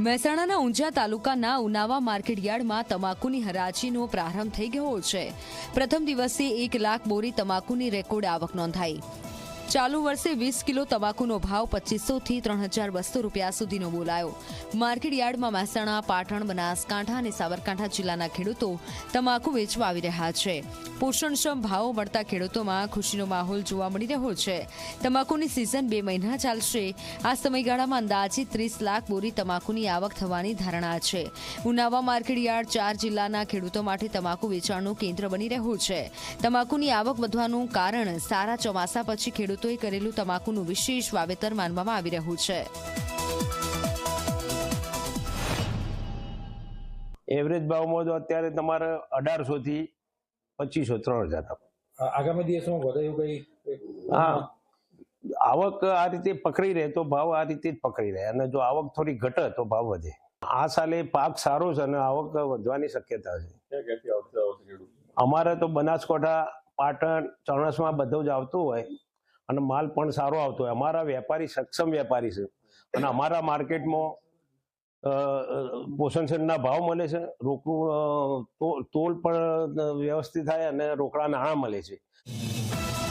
મહેસાણાના ઊંઝા તાલુકાના ઉનાવા માર્કેટયાર્ડમાં તમાકુની હરાજીનો પ્રારંભ થઈ ગયો છે। પ્રથમ દિવસે 1 લાખ બોરી તમાકુની રેકોર્ડ આવક નોંધાઈ। ચાલુ વર્ષે 20 કિલો તમાકુનો ભાવ 2500 થી 3200 રૂપિયા સુધીનો બોલાયો। માર્કેટયાર્ડમાં મહેસાણા, પાટણ, બનાસકાંઠા અને સાબરકાંઠા જિલ્લાના ખેડૂતો તમાકુ વેચવા આવી રહ્યા છે। પોષણક્ષમ ભાવો મળતા ખેડૂતોમાં ખુશીનો માહોલ જોવા મળી રહ્યો છે। તમાકુની સિઝન 2 મહિના ચાલશે। આ સમયગાળામાં અંદાજિત 30 લાખ બોરી તમાકુની આવક થવાની ધારણા છે। ઉનાવા માર્કેટયાર્ડ 4 જિલ્લાના ખેડૂતો માટે તમાકુ વેચાણનું કેન્દ્ર બની રહ્યું છે। તમાકુની આવક વધવાનું કારણ સારા ચોમાસા પછી ખેડૂતોએ કરેલું તમાકુનું વિશેષ વાવેતર માનવામાં આવી રહ્યું છે। એવરેજ ભાવમાં તો અત્યારે તમારે 1800 થી 2500 3000 આગામી દિવસમાં વધે એવું કઈ? હા, આવક આ રીતે પકડી રહે તો ભાવ આ રીતે જ પકડી રહે, અને જો આવક થોડી ઘટે તો ભાવ વધે। આ સાલે પાક સારો છે અને આવક વધવાની શક્યતા છે। અમારે તો બનાસકાંઠા, પાટણ, ચણસમાં બધું જ આવતું હોય અને માલ પણ સારો આવતો હોય। અમારા વેપારી સક્ષમ વેપારી છે અને અમારા માર્કેટમાં પોષણના ભાવ મળે છે, રોકડું તોલ પણ વ્યવસ્થિત થાય અને રોકડા નાણાં મળે છે।